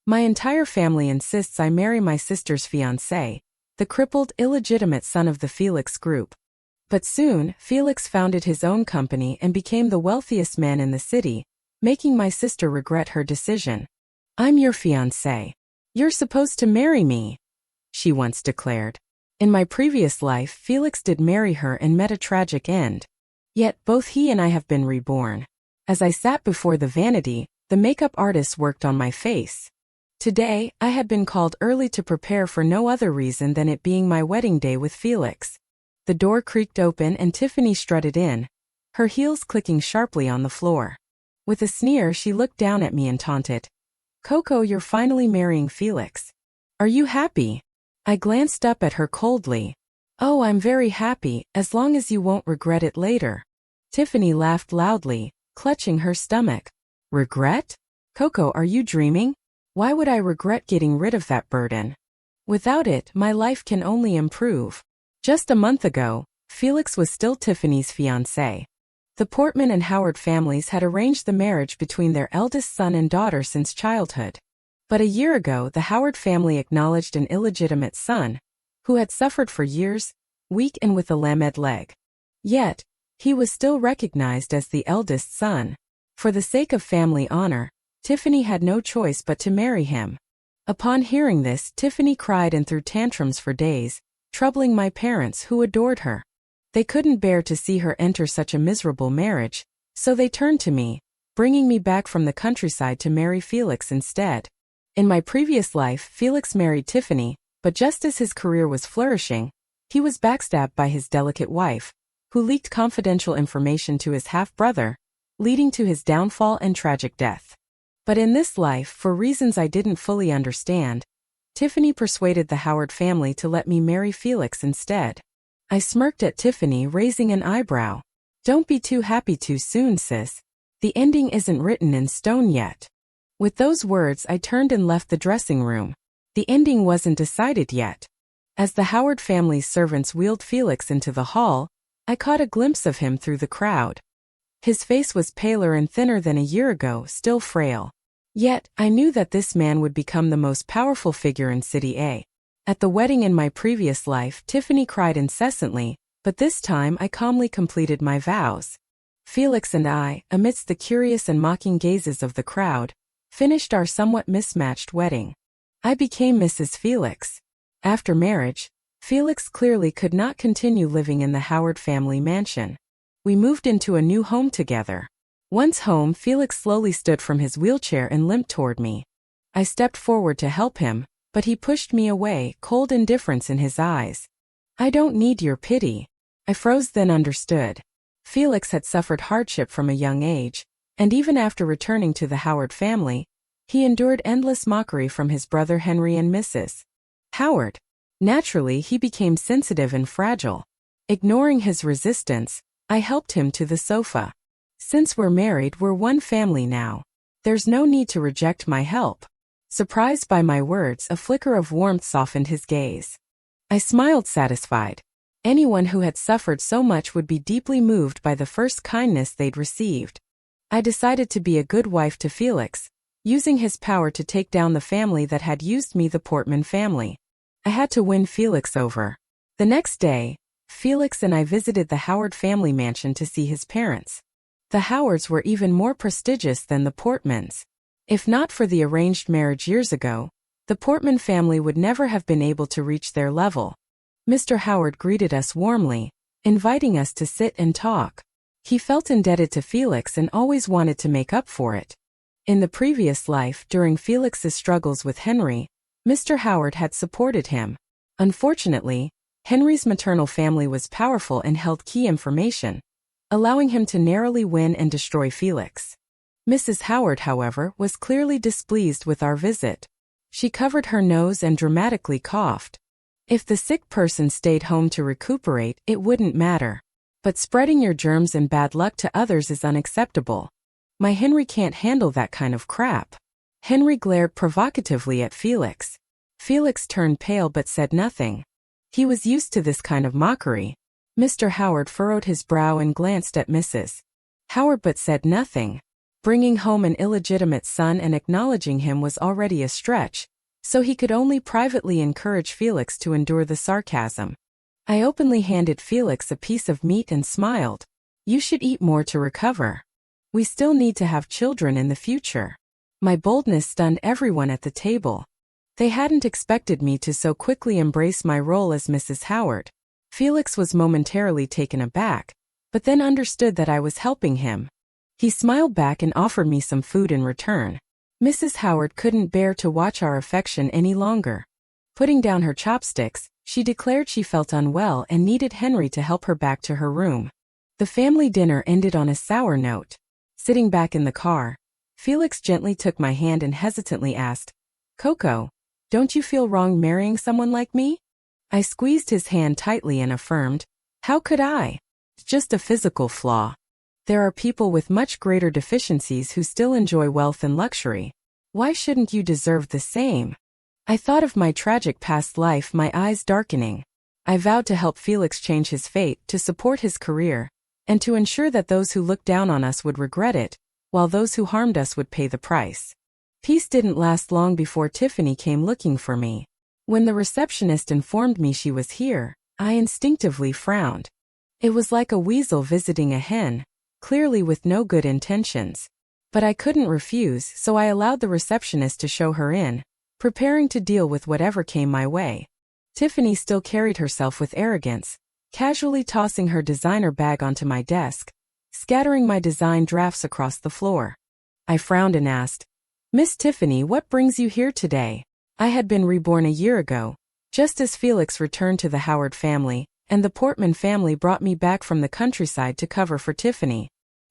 My entire family insists I marry my sister's fiancé, the crippled, illegitimate son of the Felix group. But soon, Felix founded his own company and became the wealthiest man in the city, making my sister regret her decision. "I'm your fiancé. You're supposed to marry me," she once declared. In my previous life, Felix did marry her and met a tragic end. Yet both he and I have been reborn. As I sat before the vanity, the makeup artist worked on my face. Today, I had been called early to prepare for no other reason than it being my wedding day with Felix. The door creaked open and Tiffany strutted in, her heels clicking sharply on the floor. With a sneer, she looked down at me and taunted, "Coco, you're finally marrying Felix. Are you happy?" I glanced up at her coldly. "Oh, I'm very happy, as long as you won't regret it later." Tiffany laughed loudly, clutching her stomach. "Regret? Coco, are you dreaming? Why would I regret getting rid of that burden? Without it, my life can only improve." Just a month ago, Felix was still Tiffany's fiancé. The Portman and Howard families had arranged the marriage between their eldest son and daughter since childhood. But a year ago, the Howard family acknowledged an illegitimate son, who had suffered for years, weak and with a lamed leg. Yet, he was still recognized as the eldest son. For the sake of family honor, Tiffany had no choice but to marry him. Upon hearing this, Tiffany cried and threw tantrums for days, troubling my parents who adored her. They couldn't bear to see her enter such a miserable marriage, so they turned to me, bringing me back from the countryside to marry Felix instead. In my previous life, Felix married Tiffany, but just as his career was flourishing, he was backstabbed by his delicate wife, who leaked confidential information to his half-brother, leading to his downfall and tragic death. But in this life, for reasons I didn't fully understand, Tiffany persuaded the Howard family to let me marry Felix instead. I smirked at Tiffany, raising an eyebrow. "Don't be too happy too soon, sis. The ending isn't written in stone yet." With those words, I turned and left the dressing room. The ending wasn't decided yet. As the Howard family's servants wheeled Felix into the hall, I caught a glimpse of him through the crowd. His face was paler and thinner than a year ago, still frail. Yet, I knew that this man would become the most powerful figure in City A. At the wedding in my previous life, Tiffany cried incessantly, but this time I calmly completed my vows. Felix and I, amidst the curious and mocking gazes of the crowd, finished our somewhat mismatched wedding. I became Mrs. Felix. After marriage, Felix clearly could not continue living in the Howard family mansion. We moved into a new home together. Once home, Felix slowly stood from his wheelchair and limped toward me. I stepped forward to help him, but he pushed me away, cold indifference in his eyes. "I don't need your pity." I froze, then understood. Felix had suffered hardship from a young age, and even after returning to the Howard family, he endured endless mockery from his brother Henry and Mrs. Howard. Naturally, he became sensitive and fragile. Ignoring his resistance, I helped him to the sofa. "Since we're married, we're one family now. There's no need to reject my help." Surprised by my words, a flicker of warmth softened his gaze. I smiled, satisfied. Anyone who had suffered so much would be deeply moved by the first kindness they'd received. I decided to be a good wife to Felix, using his power to take down the family that had used me, the Portman family. I had to win Felix over. The next day, Felix and I visited the Howard family mansion to see his parents. The Howards were even more prestigious than the Portmans. If not for the arranged marriage years ago, the Portman family would never have been able to reach their level. Mr. Howard greeted us warmly, inviting us to sit and talk. He felt indebted to Felix and always wanted to make up for it. In the previous life, during Felix's struggles with Henry, Mr. Howard had supported him. Unfortunately, Henry's maternal family was powerful and held key information, allowing him to narrowly win and destroy Felix. Mrs. Howard, however, was clearly displeased with our visit. She covered her nose and dramatically coughed. If the sick person stayed home to recuperate, it wouldn't matter. But spreading your germs and bad luck to others is unacceptable. My Henry can't handle that kind of crap. Henry glared provocatively at Felix. Felix turned pale but said nothing. He was used to this kind of mockery. Mr. Howard furrowed his brow and glanced at Mrs. Howard but said nothing. Bringing home an illegitimate son and acknowledging him was already a stretch, so he could only privately encourage Felix to endure the sarcasm. I openly handed Felix a piece of meat and smiled. "You should eat more to recover. We still need to have children in the future." My boldness stunned everyone at the table. They hadn't expected me to so quickly embrace my role as Mrs. Howard. Felix was momentarily taken aback, but then understood that I was helping him. He smiled back and offered me some food in return. Mrs. Howard couldn't bear to watch our affection any longer. Putting down her chopsticks, she declared she felt unwell and needed Henry to help her back to her room. The family dinner ended on a sour note. Sitting back in the car, Felix gently took my hand and hesitantly asked, "Coco, don't you feel wrong marrying someone like me?" I squeezed his hand tightly and affirmed, "How could I? It's just a physical flaw. There are people with much greater deficiencies who still enjoy wealth and luxury. Why shouldn't you deserve the same?" I thought of my tragic past life, my eyes darkening. I vowed to help Felix change his fate, to support his career, and to ensure that those who looked down on us would regret it, while those who harmed us would pay the price. Peace didn't last long before Tiffany came looking for me. When the receptionist informed me she was here, I instinctively frowned. It was like a weasel visiting a hen, clearly with no good intentions. But I couldn't refuse, so I allowed the receptionist to show her in, preparing to deal with whatever came my way. Tiffany still carried herself with arrogance, casually tossing her designer bag onto my desk, scattering my design drafts across the floor. I frowned and asked, "Miss Tiffany, what brings you here today?" I had been reborn a year ago, just as Felix returned to the Howard family, and the Portman family brought me back from the countryside to cover for Tiffany.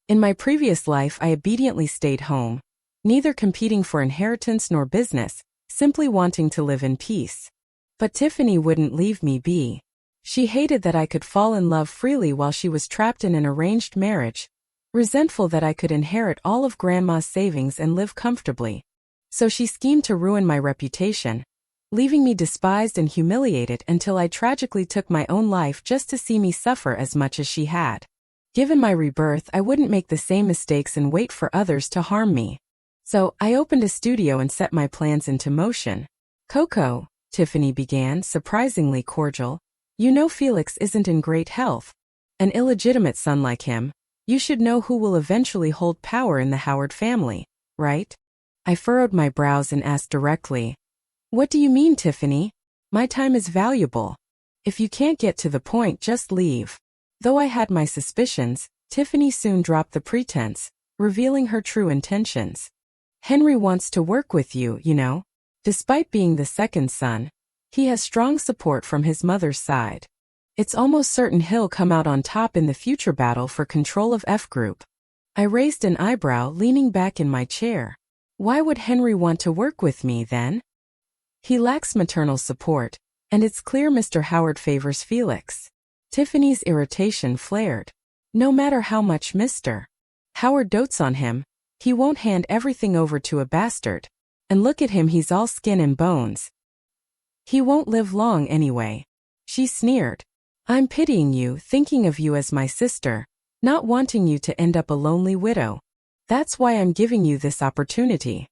In my previous life I obediently stayed home, neither competing for inheritance nor business, simply wanting to live in peace. But Tiffany wouldn't leave me be. She hated that I could fall in love freely while she was trapped in an arranged marriage, resentful that I could inherit all of Grandma's savings and live comfortably. So she schemed to ruin my reputation, leaving me despised and humiliated until I tragically took my own life just to see me suffer as much as she had. Given my rebirth, I wouldn't make the same mistakes and wait for others to harm me. So, I opened a studio and set my plans into motion. "Coco," Tiffany began, surprisingly cordial, "you know Felix isn't in great health. An illegitimate son like him, you should know who will eventually hold power in the Howard family, right?" I furrowed my brows and asked directly, "What do you mean, Tiffany? My time is valuable. If you can't get to the point, just leave." Though I had my suspicions, Tiffany soon dropped the pretense, revealing her true intentions. "Henry wants to work with you, you know. Despite being the second son, he has strong support from his mother's side. It's almost certain he'll come out on top in the future battle for control of F Group." I raised an eyebrow, leaning back in my chair. "Why would Henry want to work with me, then?" "He lacks maternal support, and it's clear Mr. Howard favors Felix." Tiffany's irritation flared. "No matter how much Mr. Howard dotes on him, he won't hand everything over to a bastard. And look at him, he's all skin and bones. He won't live long anyway." She sneered. "I'm pitying you, thinking of you as my sister, not wanting you to end up a lonely widow. That's why I'm giving you this opportunity."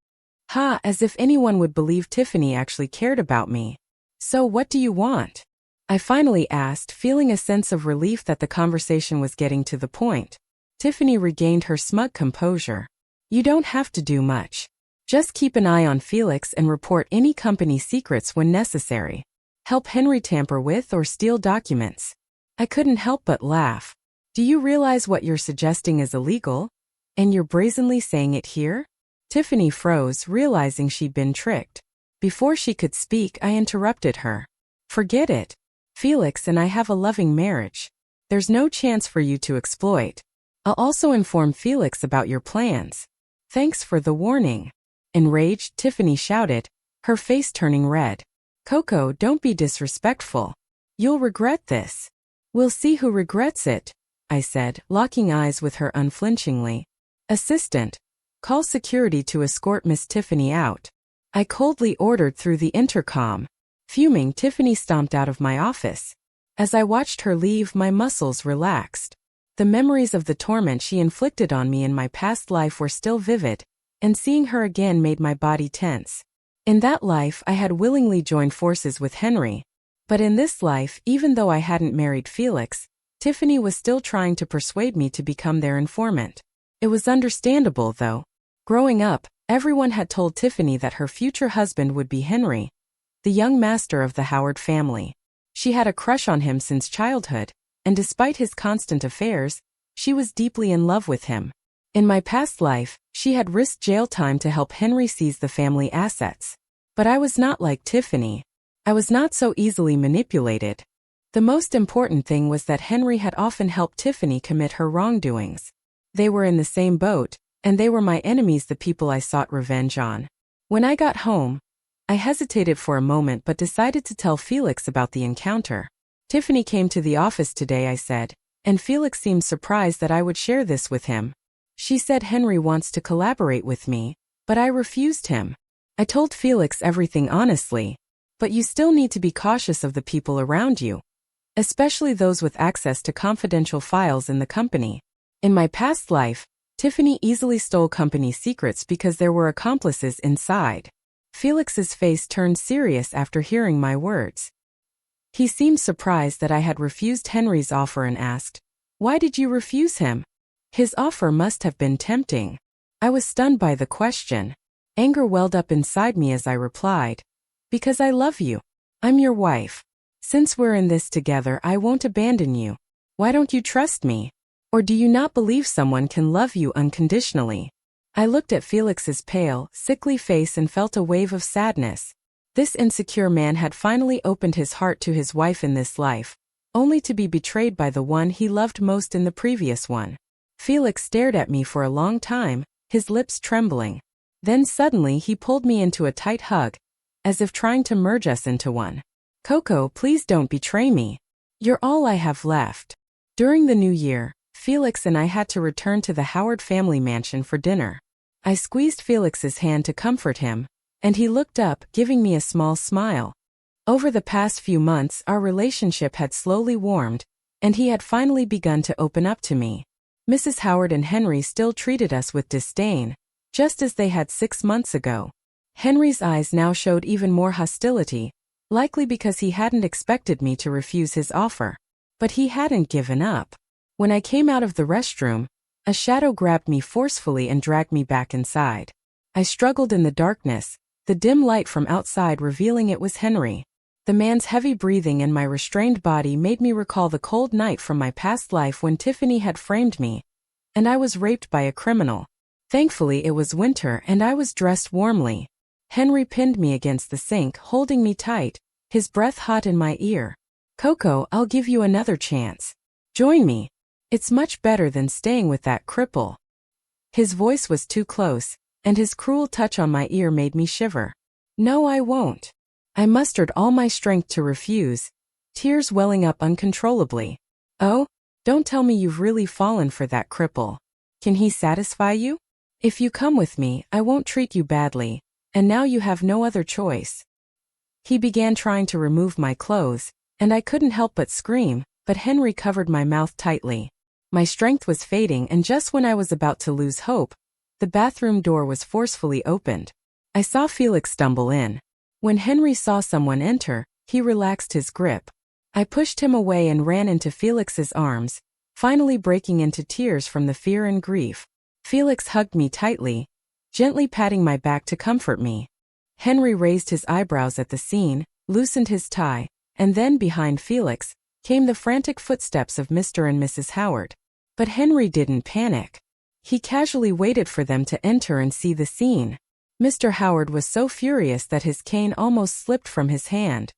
Ha, as if anyone would believe Tiffany actually cared about me. "So what do you want?" I finally asked, feeling a sense of relief that the conversation was getting to the point. Tiffany regained her smug composure. "You don't have to do much. Just keep an eye on Felix and report any company secrets when necessary. Help Henry tamper with or steal documents." I couldn't help but laugh. "Do you realize what you're suggesting is illegal? And you're brazenly saying it here?" Tiffany froze, realizing she'd been tricked. Before she could speak, I interrupted her. "Forget it. Felix and I have a loving marriage. There's no chance for you to exploit. I'll also inform Felix about your plans." "Thanks for the warning." Enraged, Tiffany shouted, her face turning red. "Coco, don't be disrespectful. You'll regret this." "We'll see who regrets it," I said, locking eyes with her unflinchingly. "Assistant, call security to escort Miss Tiffany out," I coldly ordered through the intercom. Fuming, Tiffany stomped out of my office. As I watched her leave, my muscles relaxed. The memories of the torment she inflicted on me in my past life were still vivid, and seeing her again made my body tense. In that life I had willingly joined forces with Henry. But in this life, even though I hadn't married Felix, Tiffany was still trying to persuade me to become their informant. It was understandable, though. Growing up, everyone had told Tiffany that her future husband would be Henry, the young master of the Howard family. She had a crush on him since childhood, and despite his constant affairs, she was deeply in love with him. In my past life, she had risked jail time to help Henry seize the family assets. But I was not like Tiffany. I was not so easily manipulated. The most important thing was that Henry had often helped Tiffany commit her wrongdoings. They were in the same boat, and they were my enemies, the people I sought revenge on. When I got home, I hesitated for a moment but decided to tell Felix about the encounter. Tiffany came to the office today, I said, and Felix seemed surprised that I would share this with him. She said Henry wants to collaborate with me, but I refused him. I told Felix everything honestly, but you still need to be cautious of the people around you, especially those with access to confidential files in the company. In my past life, Tiffany easily stole company secrets because there were accomplices inside. Felix's face turned serious after hearing my words. He seemed surprised that I had refused Henry's offer and asked, "Why did you refuse him? His offer must have been tempting." I was stunned by the question. Anger welled up inside me as I replied, "Because I love you. I'm your wife. Since we're in this together, I won't abandon you. Why don't you trust me? Or do you not believe someone can love you unconditionally?" I looked at Felix's pale, sickly face and felt a wave of sadness. This insecure man had finally opened his heart to his wife in this life, only to be betrayed by the one he loved most in the previous one. Felix stared at me for a long time, his lips trembling. Then suddenly he pulled me into a tight hug, as if trying to merge us into one. "Coco, please don't betray me. You're all I have left." During the new year, Felix and I had to return to the Howard family mansion for dinner. I squeezed Felix's hand to comfort him, and he looked up, giving me a small smile. Over the past few months, our relationship had slowly warmed, and he had finally begun to open up to me. Mrs. Howard and Henry still treated us with disdain, just as they had 6 months ago. Henry's eyes now showed even more hostility, likely because he hadn't expected me to refuse his offer. But he hadn't given up. When I came out of the restroom, a shadow grabbed me forcefully and dragged me back inside. I struggled in the darkness, the dim light from outside revealing it was Henry. The man's heavy breathing and my restrained body made me recall the cold night from my past life when Tiffany had framed me, and I was raped by a criminal. Thankfully it was winter and I was dressed warmly. Henry pinned me against the sink, holding me tight, his breath hot in my ear. "Coco, I'll give you another chance. Join me. It's much better than staying with that cripple." His voice was too close, and his cruel touch on my ear made me shiver. "No, I won't." I mustered all my strength to refuse, tears welling up uncontrollably. "Oh? Don't tell me you've really fallen for that cripple. Can he satisfy you? If you come with me, I won't treat you badly, and now you have no other choice." He began trying to remove my clothes, and I couldn't help but scream, but Henry covered my mouth tightly. My strength was fading, and just when I was about to lose hope, the bathroom door was forcefully opened. I saw Felix stumble in. When Henry saw someone enter, he relaxed his grip. I pushed him away and ran into Felix's arms, finally breaking into tears from the fear and grief. Felix hugged me tightly, gently patting my back to comfort me. Henry raised his eyebrows at the scene, loosened his tie, and then behind Felix came the frantic footsteps of Mr. and Mrs. Howard. But Henry didn't panic. He casually waited for them to enter and see the scene. Mr. Howard was so furious that his cane almost slipped from his hand.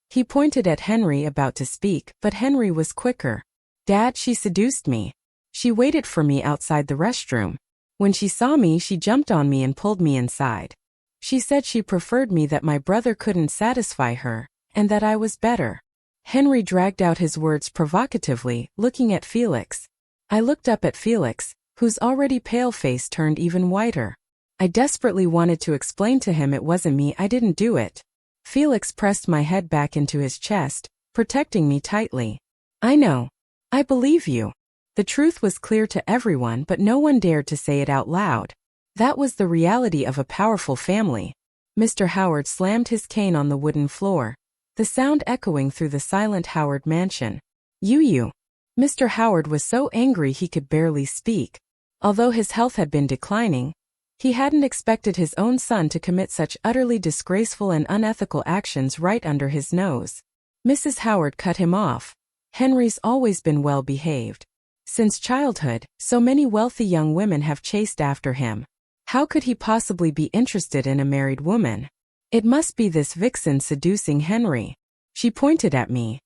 He pointed at Henry, about to speak, but Henry was quicker. "Dad, she seduced me. She waited for me outside the restroom. When she saw me, she jumped on me and pulled me inside. She said she preferred me, that my brother couldn't satisfy her, and that I was better." Henry dragged out his words provocatively, looking at Felix. I looked up at Felix, whose already pale face turned even whiter. I desperately wanted to explain to him it wasn't me, I didn't do it. Felix pressed my head back into his chest, protecting me tightly. "I know. I believe you. The truth was clear to everyone, but no one dared to say it out loud. That was the reality of a powerful family. Mr. Howard slammed his cane on the wooden floor, the sound echoing through the silent Howard mansion. You. Mr. Howard was so angry he could barely speak. Although his health had been declining, he hadn't expected his own son to commit such utterly disgraceful and unethical actions right under his nose. Mrs. Howard cut him off. Henry's always been well behaved. Since childhood, so many wealthy young women have chased after him. How could he possibly be interested in a married woman? It must be this vixen seducing Henry. She pointed at me.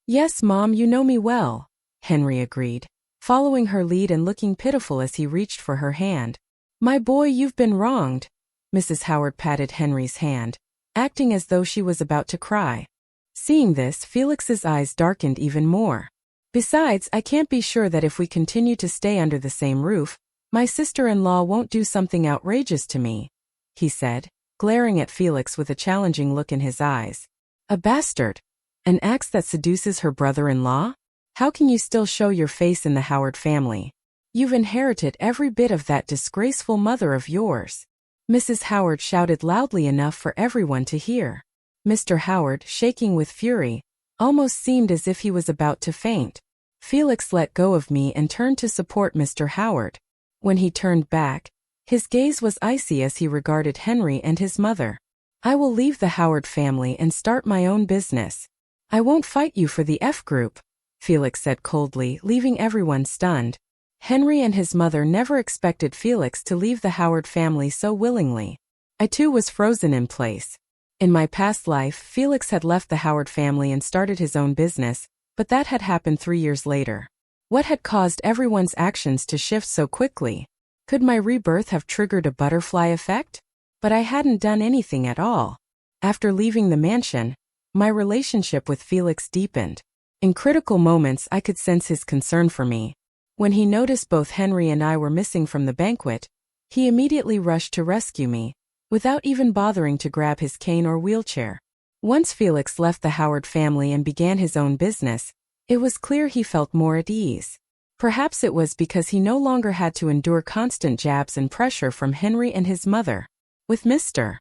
Yes, Mom, you know me well, Henry agreed, following her lead and looking pitiful as he reached for her hand. My boy, you've been wronged. Mrs. Howard patted Henry's hand, acting as though she was about to cry. Seeing this, Felix's eyes darkened even more. Besides, I can't be sure that if we continue to stay under the same roof, my sister-in-law won't do something outrageous to me, he said, glaring at Felix with a challenging look in his eyes. A bastard? An ex that seduces her brother-in-law? How can you still show your face in the Howard family? You've inherited every bit of that disgraceful mother of yours. Mrs. Howard shouted loudly enough for everyone to hear. Mr. Howard, shaking with fury, almost seemed as if he was about to faint. Felix let go of me and turned to support Mr. Howard. When he turned back, his gaze was icy as he regarded Henry and his mother. I will leave the Howard family and start my own business. I won't fight you for the F group, Felix said coldly, leaving everyone stunned. Henry and his mother never expected Felix to leave the Howard family so willingly. I too was frozen in place. In my past life, Felix had left the Howard family and started his own business, but that had happened 3 years later. What had caused everyone's actions to shift so quickly? Could my rebirth have triggered a butterfly effect? But I hadn't done anything at all. After leaving the mansion, my relationship with Felix deepened. In critical moments, I could sense his concern for me. When he noticed both Henry and I were missing from the banquet, he immediately rushed to rescue me, without even bothering to grab his cane or wheelchair. Once Felix left the Howard family and began his own business, it was clear he felt more at ease. Perhaps it was because he no longer had to endure constant jabs and pressure from Henry and his mother. With Mr.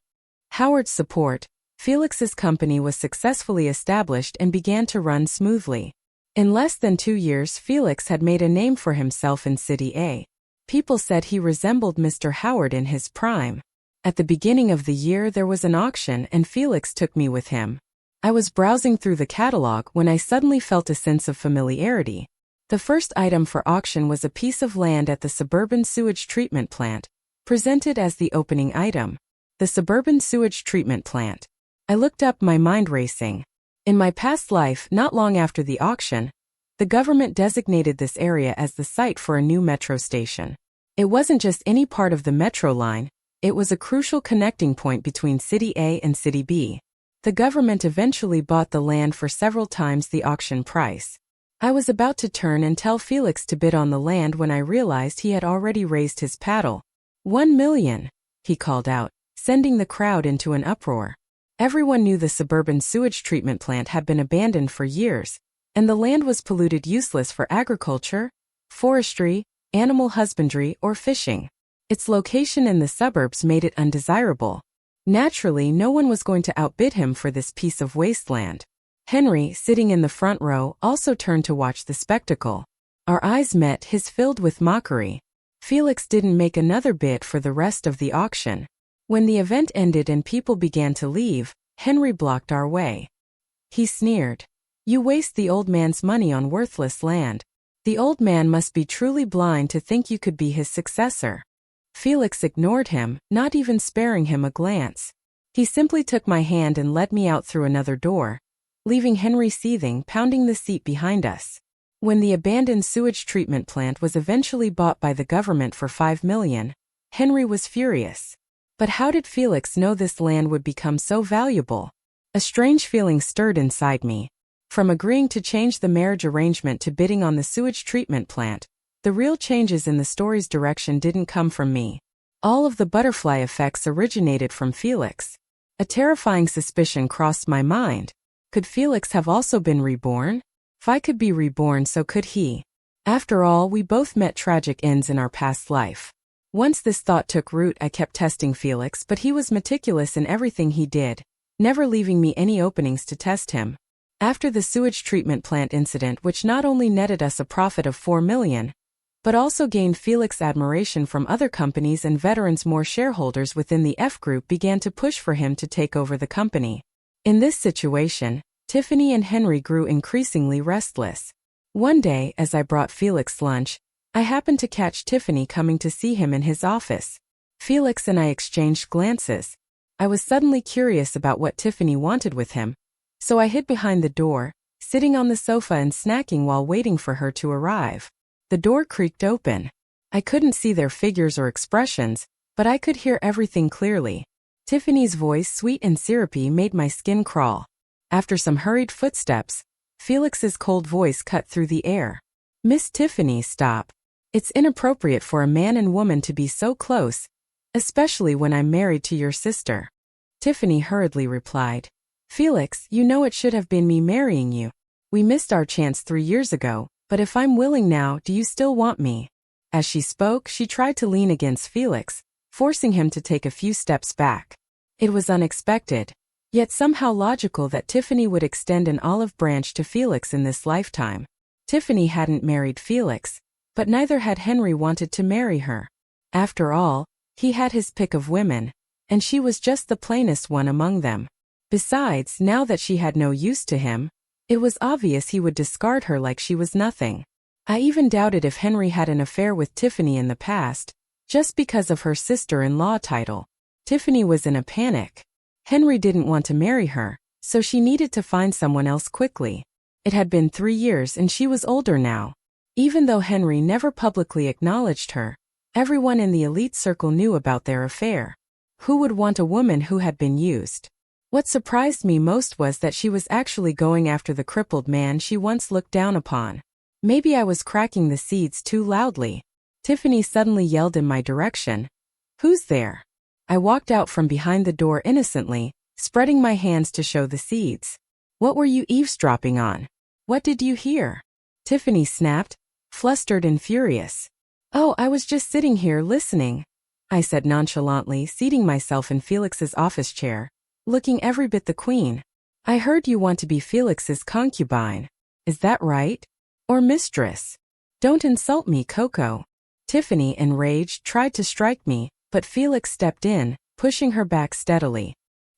Howard's support, Felix's company was successfully established and began to run smoothly. In less than 2 years, Felix had made a name for himself in City A. People said he resembled Mr. Howard in his prime. At the beginning of the year there was an auction and Felix took me with him. I was browsing through the catalog when I suddenly felt a sense of familiarity. The first item for auction was a piece of land at the suburban sewage treatment plant, presented as the opening item. The suburban sewage treatment plant. I looked up, my mind racing. In my past life, not long after the auction, the government designated this area as the site for a new metro station. It wasn't just any part of the metro line, it was a crucial connecting point between City A and City B. The government eventually bought the land for several times the auction price. I was about to turn and tell Felix to bid on the land when I realized he had already raised his paddle. 1 million, he called out, sending the crowd into an uproar. Everyone knew the suburban sewage treatment plant had been abandoned for years, and the land was polluted, useless for agriculture, forestry, animal husbandry, or fishing. Its location in the suburbs made it undesirable. Naturally, no one was going to outbid him for this piece of wasteland. Henry, sitting in the front row, also turned to watch the spectacle. Our eyes met, his filled with mockery. Felix didn't make another bid for the rest of the auction. When the event ended and people began to leave, Henry blocked our way. He sneered. You waste the old man's money on worthless land. The old man must be truly blind to think you could be his successor. Felix ignored him, not even sparing him a glance. He simply took my hand and led me out through another door, leaving Henry seething, pounding the seat behind us. When the abandoned sewage treatment plant was eventually bought by the government for $5 million, Henry was furious. But how did Felix know this land would become so valuable? A strange feeling stirred inside me. From agreeing to change the marriage arrangement to bidding on the sewage treatment plant, the real changes in the story's direction didn't come from me. All of the butterfly effects originated from Felix. A terrifying suspicion crossed my mind. Could Felix have also been reborn? If I could be reborn, so could he. After all, we both met tragic ends in our past life. Once this thought took root, I kept testing Felix, but he was meticulous in everything he did, never leaving me any openings to test him. After the sewage treatment plant incident, which not only netted us a profit of $4 million, but also gained Felix admiration from other companies and veterans, more shareholders within the F Group began to push for him to take over the company. In this situation, Tiffany and Henry grew increasingly restless. One day, as I brought Felix lunch, I happened to catch Tiffany coming to see him in his office. Felix and I exchanged glances. I was suddenly curious about what Tiffany wanted with him, so I hid behind the door, sitting on the sofa and snacking while waiting for her to arrive. The door creaked open. I couldn't see their figures or expressions, but I could hear everything clearly. Tiffany's voice, sweet and syrupy, made my skin crawl. After some hurried footsteps, Felix's cold voice cut through the air. "Miss Tiffany, stop. It's inappropriate for a man and woman to be so close, especially when I'm married to your sister." Tiffany hurriedly replied, "Felix, you know it should have been me marrying you. We missed our chance 3 years ago, but if I'm willing now, do you still want me?" As she spoke, she tried to lean against Felix, forcing him to take a few steps back. It was unexpected, yet somehow logical, that Tiffany would extend an olive branch to Felix in this lifetime. Tiffany hadn't married Felix, but neither had Henry wanted to marry her. After all, he had his pick of women, and she was just the plainest one among them. Besides, now that she had no use to him, it was obvious he would discard her like she was nothing. I even doubted if Henry had an affair with Tiffany in the past, just because of her sister-in-law title. Tiffany was in a panic. Henry didn't want to marry her, so she needed to find someone else quickly. It had been 3 years and she was older now. Even though Henry never publicly acknowledged her, everyone in the elite circle knew about their affair. Who would want a woman who had been used? What surprised me most was that she was actually going after the crippled man she once looked down upon. Maybe I was cracking the seeds too loudly. Tiffany suddenly yelled in my direction, "Who's there?" I walked out from behind the door innocently, spreading my hands to show the seeds. "What were you eavesdropping on? What did you hear?" Tiffany snapped, flustered and furious. "Oh, I was just sitting here listening," I said nonchalantly, seating myself in Felix's office chair, looking every bit the queen. "I heard you want to be Felix's concubine. Is that right? Or mistress? Don't insult me, Coco." Tiffany, enraged, tried to strike me, but Felix stepped in, pushing her back steadily.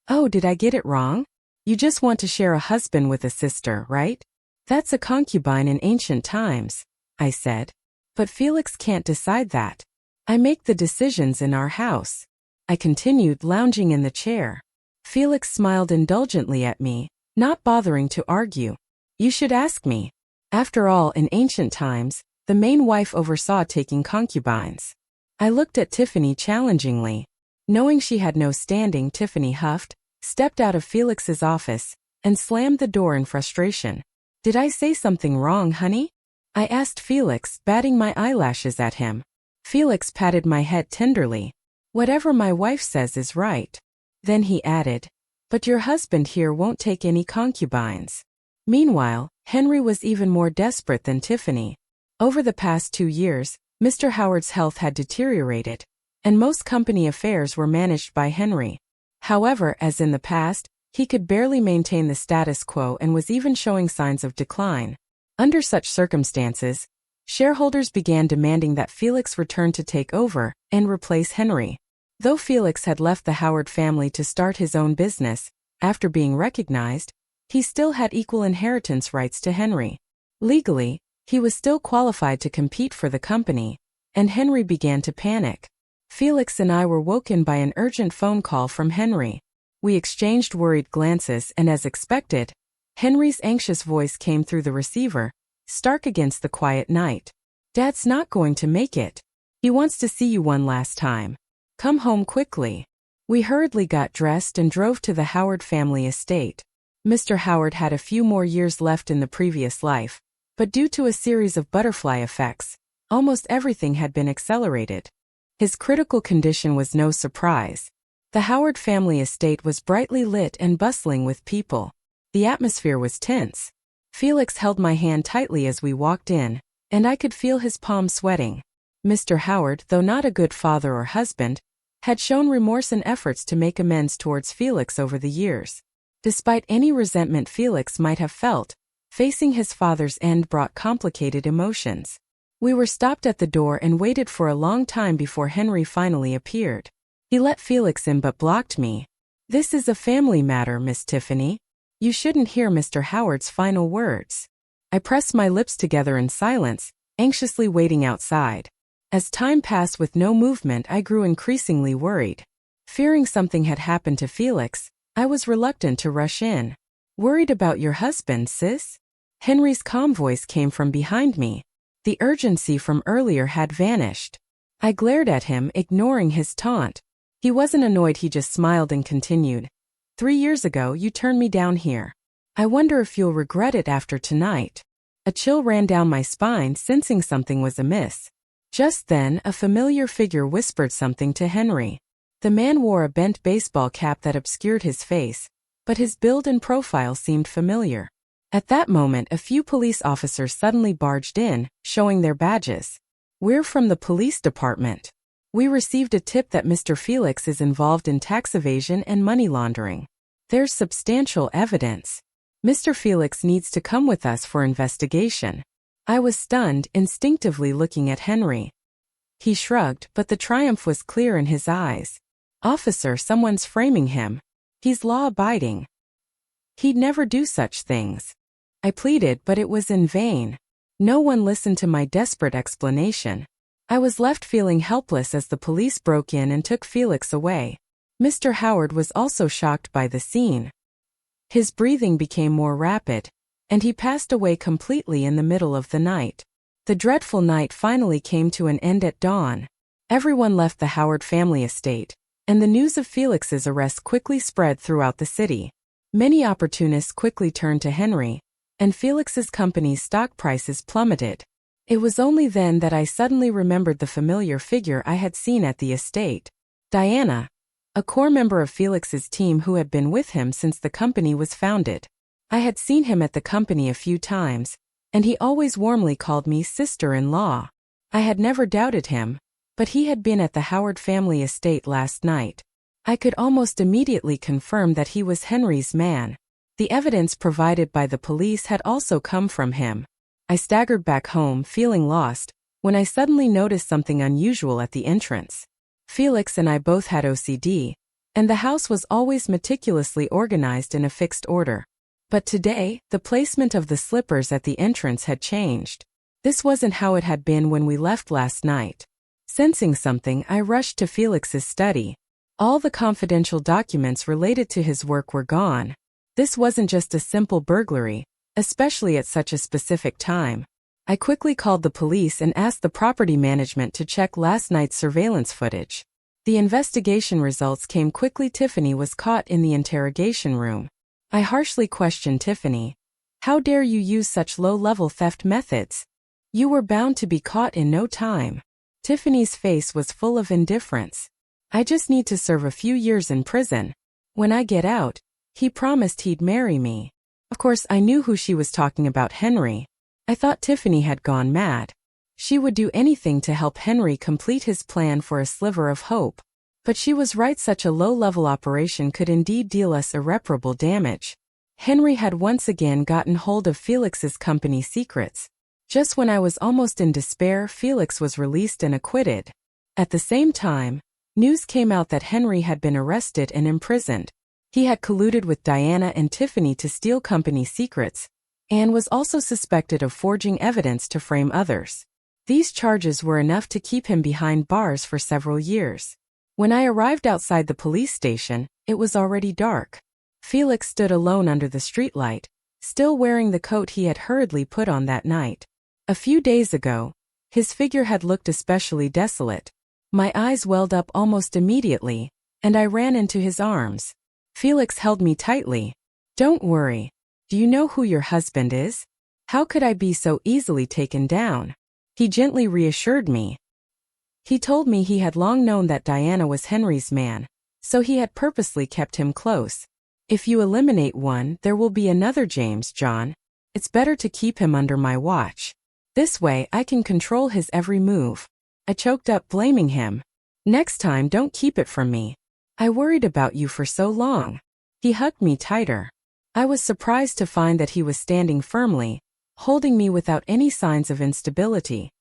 "Oh, did I get it wrong? You just want to share a husband with a sister, right? That's a concubine in ancient times," I said. "But Felix can't decide that. I make the decisions in our house," I continued, lounging in the chair. Felix smiled indulgently at me, not bothering to argue. "You should ask me. After all, in ancient times, the main wife oversaw taking concubines." I looked at Tiffany challengingly. Knowing she had no standing, Tiffany huffed, stepped out of Felix's office, and slammed the door in frustration. "Did I say something wrong, honey?" I asked Felix, batting my eyelashes at him. Felix patted my head tenderly. "Whatever my wife says is right." Then he added, "But your husband here won't take any concubines." Meanwhile, Henry was even more desperate than Tiffany. Over the past 2 years, Mr. Howard's health had deteriorated, and most company affairs were managed by Henry. However, as in the past, he could barely maintain the status quo and was even showing signs of decline. Under such circumstances, shareholders began demanding that Felix return to take over and replace Henry. Though Felix had left the Howard family to start his own business, after being recognized, he still had equal inheritance rights to Henry. Legally, he was still qualified to compete for the company, and Henry began to panic. Felix and I were woken by an urgent phone call from Henry. We exchanged worried glances and, as expected, Henry's anxious voice came through the receiver, stark against the quiet night. "Dad's not going to make it. He wants to see you one last time. Come home quickly." We hurriedly got dressed and drove to the Howard family estate. Mr. Howard had a few more years left in the previous life, but due to a series of butterfly effects, almost everything had been accelerated. His critical condition was no surprise. The Howard family estate was brightly lit and bustling with people. The atmosphere was tense. Felix held my hand tightly as we walked in, and I could feel his palm sweating. Mr. Howard, though not a good father or husband, had shown remorse and efforts to make amends towards Felix over the years. Despite any resentment Felix might have felt, facing his father's end brought complicated emotions. We were stopped at the door and waited for a long time before Henry finally appeared. He let Felix in but blocked me. "This is a family matter, Miss Tiffany. You shouldn't hear Mr. Howard's final words." I pressed my lips together in silence, anxiously waiting outside. As time passed with no movement, I grew increasingly worried. Fearing something had happened to Felix, I was reluctant to rush in. "Worried about your husband, sis?" Henry's calm voice came from behind me. The urgency from earlier had vanished. I glared at him, ignoring his taunt. He wasn't annoyed, he just smiled and continued. "3 years ago, you turned me down here. I wonder if you'll regret it after tonight." A chill ran down my spine, sensing something was amiss. Just then, a familiar figure whispered something to Henry. The man wore a bent baseball cap that obscured his face, but his build and profile seemed familiar. At that moment, a few police officers suddenly barged in, showing their badges. "We're from the police department. We received a tip that Mr. Felix is involved in tax evasion and money laundering. There's substantial evidence. Mr. Felix needs to come with us for investigation." I was stunned, instinctively looking at Henry. He shrugged, but the triumph was clear in his eyes. "Officer, someone's framing him. He's law-abiding. He'd never do such things." I pleaded, but it was in vain. No one listened to my desperate explanation. I was left feeling helpless as the police broke in and took Felix away. Mr. Howard was also shocked by the scene. His breathing became more rapid, and he passed away completely in the middle of the night. The dreadful night finally came to an end at dawn. Everyone left the Howard family estate, and the news of Felix's arrest quickly spread throughout the city. Many opportunists quickly turned to Henry, and Felix's company's stock prices plummeted. It was only then that I suddenly remembered the familiar figure I had seen at the estate. Diana, a core member of Felix's team who had been with him since the company was founded. I had seen him at the company a few times, and he always warmly called me sister-in-law. I had never doubted him, but he had been at the Howard family estate last night. I could almost immediately confirm that he was Henry's man. The evidence provided by the police had also come from him. I staggered back home, feeling lost, when I suddenly noticed something unusual at the entrance. Felix and I both had OCD, and the house was always meticulously organized in a fixed order. But today, the placement of the slippers at the entrance had changed. This wasn't how it had been when we left last night. Sensing something, I rushed to Felix's study. All the confidential documents related to his work were gone. This wasn't just a simple burglary, especially at such a specific time. I quickly called the police and asked the property management to check last night's surveillance footage. The investigation results came quickly. Tiffany was caught in the interrogation room. I harshly questioned Tiffany. "How dare you use such low-level theft methods? You were bound to be caught in no time." Tiffany's face was full of indifference. "I just need to serve a few years in prison. When I get out, he promised he'd marry me." Of course, I knew who she was talking about, Henry. I thought Tiffany had gone mad. She would do anything to help Henry complete his plan for a sliver of hope. But she was right, such a low-level operation could indeed deal us irreparable damage. Henry had once again gotten hold of Felix's company secrets. Just when I was almost in despair, Felix was released and acquitted. At the same time, news came out that Henry had been arrested and imprisoned. He had colluded with Diana and Tiffany to steal company secrets, and was also suspected of forging evidence to frame others. These charges were enough to keep him behind bars for several years. When I arrived outside the police station, it was already dark. Felix stood alone under the streetlight, still wearing the coat he had hurriedly put on that night. A few days ago, his figure had looked especially desolate. My eyes welled up almost immediately, and I ran into his arms. Felix held me tightly. "Don't worry. Do you know who your husband is? How could I be so easily taken down?" He gently reassured me. He told me he had long known that Diana was Henry's man, so he had purposely kept him close. "If you eliminate one, there will be another James, John. It's better to keep him under my watch." This way I can control his every move. I choked up, blaming him. Next time, don't keep it from me. I worried about you for so long. He hugged me tighter. I was surprised to find that he was standing firmly, holding me without any signs of instability.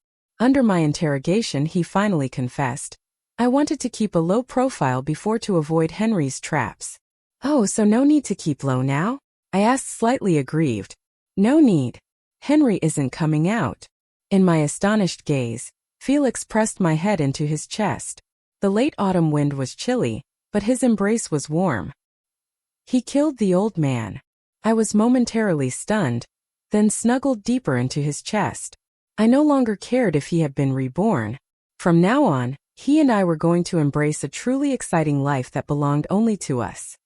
Under my interrogation, he finally confessed. I wanted to keep a low profile before to avoid Henry's traps. Oh, so no need to keep low now? I asked, slightly aggrieved. No need. Henry isn't coming out. In my astonished gaze, Felix pressed my head into his chest. The late autumn wind was chilly, but his embrace was warm. He killed the old man. I was momentarily stunned, then snuggled deeper into his chest. I no longer cared if he had been reborn. From now on, he and I were going to embrace a truly exciting life that belonged only to us.